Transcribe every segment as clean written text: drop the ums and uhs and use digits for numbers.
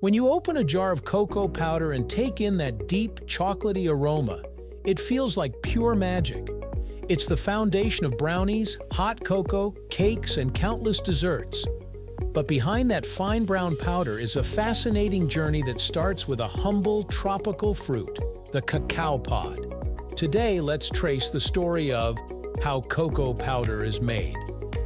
When you open a jar of cocoa powder and take in that deep, chocolatey aroma, it feels like pure magic. It's the foundation of brownies, hot cocoa, cakes, and countless desserts. But behind that fine brown powder is a fascinating journey that starts with a humble, tropical fruit, the cacao pod. Today, let's trace the story of how cocoa powder is made.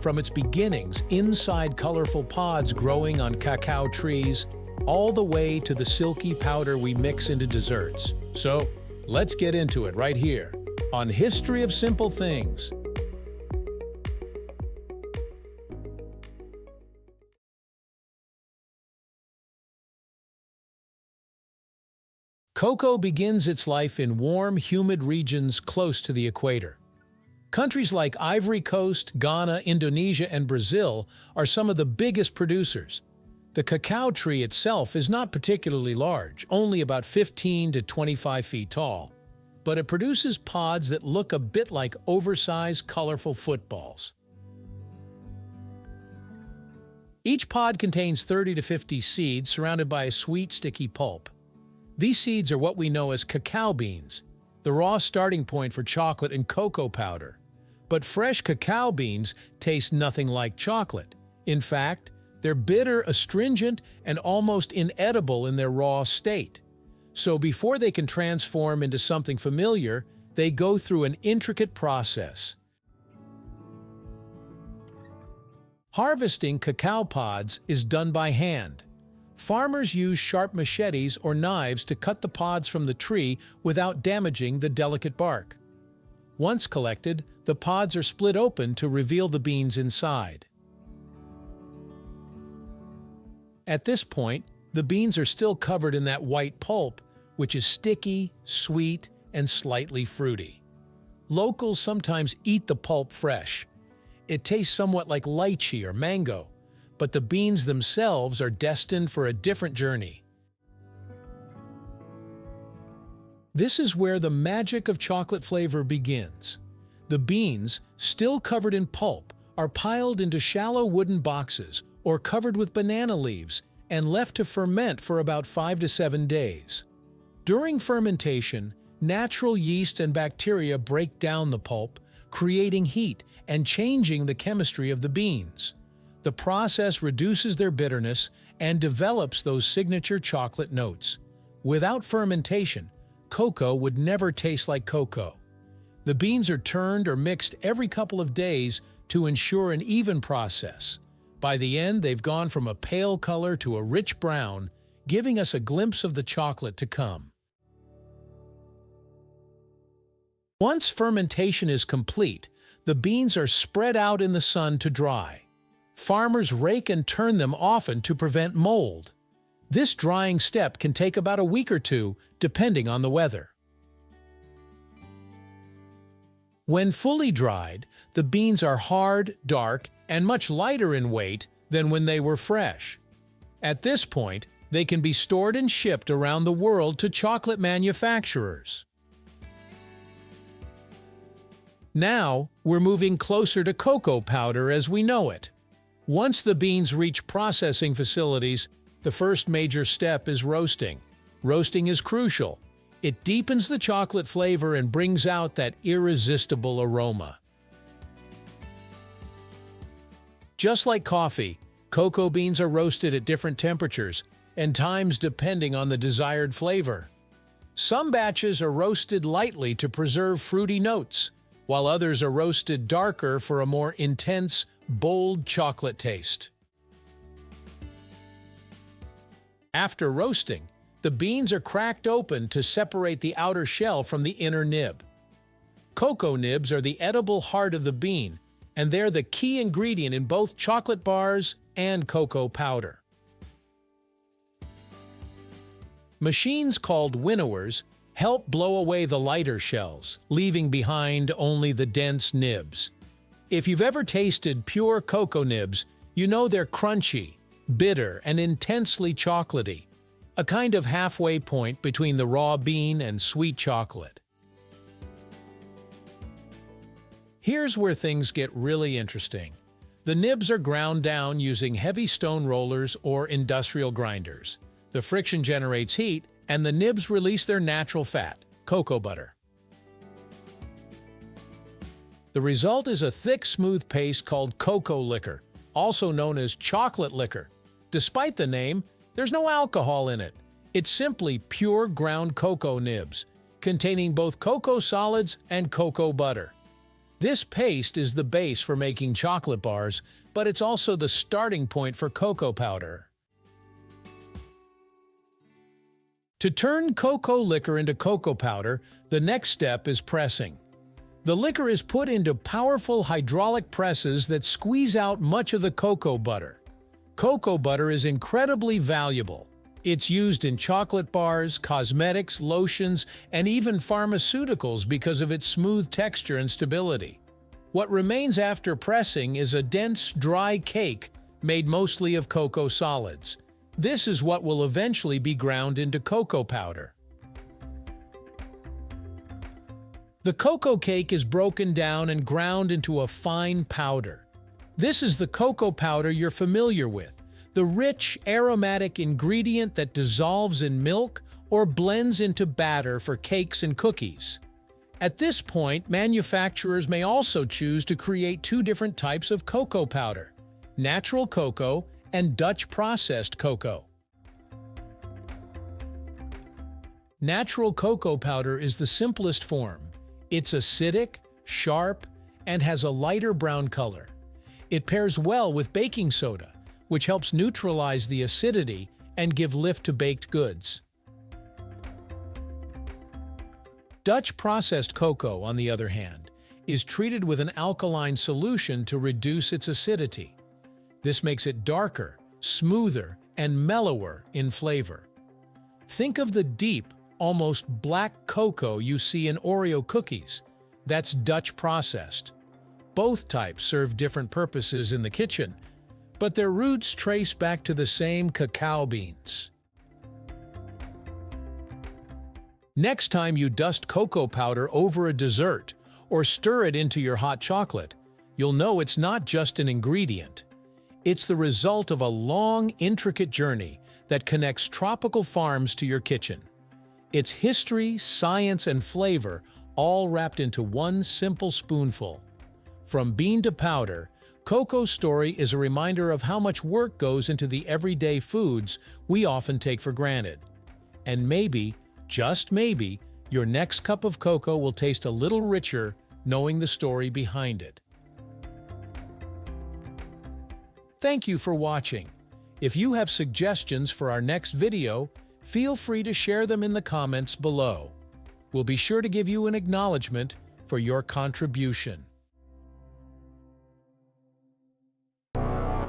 From its beginnings inside colorful pods growing on cacao trees, all the way to the silky powder we mix into desserts. So, let's get into it right here on History of Simple Things. Cocoa begins its life in warm, humid regions close to the equator. Countries like Ivory Coast, Ghana, Indonesia, and Brazil are some of the biggest producers. The cacao tree itself is not particularly large, only about 15 to 25 feet tall, but it produces pods that look a bit like oversized, colorful footballs. Each pod contains 30 to 50 seeds surrounded by a sweet, sticky pulp. These seeds are what we know as cacao beans, the raw starting point for chocolate and cocoa powder. But fresh cacao beans taste nothing like chocolate. In fact, they're bitter, astringent, and almost inedible in their raw state. So before they can transform into something familiar, they go through an intricate process. Harvesting cacao pods is done by hand. Farmers use sharp machetes or knives to cut the pods from the tree without damaging the delicate bark. Once collected, the pods are split open to reveal the beans inside. At this point, the beans are still covered in that white pulp, which is sticky, sweet, and slightly fruity. Locals sometimes eat the pulp fresh. It tastes somewhat like lychee or mango, but the beans themselves are destined for a different journey. This is where the magic of chocolate flavor begins. The beans, still covered in pulp, are piled into shallow wooden boxes or covered with banana leaves and left to ferment for about 5 to 7 days. During fermentation, natural yeast and bacteria break down the pulp, creating heat and changing the chemistry of the beans. The process reduces their bitterness and develops those signature chocolate notes. Without fermentation, cocoa would never taste like cocoa. The beans are turned or mixed every couple of days to ensure an even process. By the end, they've gone from a pale color to a rich brown, giving us a glimpse of the chocolate to come. Once fermentation is complete, the beans are spread out in the sun to dry. Farmers rake and turn them often to prevent mold. This drying step can take about a week or two, depending on the weather. When fully dried, the beans are hard, dark, and much lighter in weight than when they were fresh. At this point, they can be stored and shipped around the world to chocolate manufacturers. Now, we're moving closer to cocoa powder as we know it. Once the beans reach processing facilities, the first major step is roasting. Roasting is crucial. It deepens the chocolate flavor and brings out that irresistible aroma. Just like coffee, cocoa beans are roasted at different temperatures and times depending on the desired flavor. Some batches are roasted lightly to preserve fruity notes, while others are roasted darker for a more intense, bold chocolate taste. After roasting, the beans are cracked open to separate the outer shell from the inner nib. Cocoa nibs are the edible heart of the bean, and they're the key ingredient in both chocolate bars and cocoa powder. Machines called winnowers help blow away the lighter shells, leaving behind only the dense nibs. If you've ever tasted pure cocoa nibs, you know they're crunchy, bitter, and intensely chocolatey, a kind of halfway point between the raw bean and sweet chocolate. Here's where things get really interesting. The nibs are ground down using heavy stone rollers or industrial grinders. The friction generates heat, and the nibs release their natural fat, cocoa butter. The result is a thick, smooth paste called cocoa liquor, also known as chocolate liquor. Despite the name, there's no alcohol in it. It's simply pure ground cocoa nibs, containing both cocoa solids and cocoa butter. This paste is the base for making chocolate bars, but it's also the starting point for cocoa powder. To turn cocoa liquor into cocoa powder, the next step is pressing. The liquor is put into powerful hydraulic presses that squeeze out much of the cocoa butter. Cocoa butter is incredibly valuable. It's used in chocolate bars, cosmetics, lotions, and even pharmaceuticals because of its smooth texture and stability. What remains after pressing is a dense, dry cake made mostly of cocoa solids. This is what will eventually be ground into cocoa powder. The cocoa cake is broken down and ground into a fine powder. This is the cocoa powder you're familiar with, the rich, aromatic ingredient that dissolves in milk or blends into batter for cakes and cookies. At this point, manufacturers may also choose to create two different types of cocoa powder: natural cocoa and Dutch processed cocoa. Natural cocoa powder is the simplest form. It's acidic, sharp, and has a lighter brown color. It pairs well with baking soda, which helps neutralize the acidity and give lift to baked goods. Dutch processed cocoa, on the other hand, is treated with an alkaline solution to reduce its acidity. This makes it darker, smoother, and mellower in flavor. Think of the deep, almost black cocoa you see in Oreo cookies. That's Dutch processed. Both types serve different purposes in the kitchen, but their roots trace back to the same cacao beans. Next time you dust cocoa powder over a dessert or stir it into your hot chocolate, you'll know it's not just an ingredient. It's the result of a long, intricate journey that connects tropical farms to your kitchen. It's history, science, and flavor all wrapped into one simple spoonful. From bean to powder, cocoa's story is a reminder of how much work goes into the everyday foods we often take for granted. And maybe, just maybe, your next cup of cocoa will taste a little richer knowing the story behind it. Thank you for watching. If you have suggestions for our next video, feel free to share them in the comments below. We'll be sure to give you an acknowledgement for your contribution.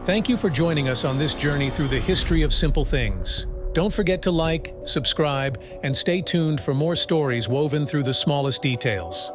Thank you for joining us on this journey through the history of simple things. Don't forget to like, subscribe, and stay tuned for more stories woven through the smallest details.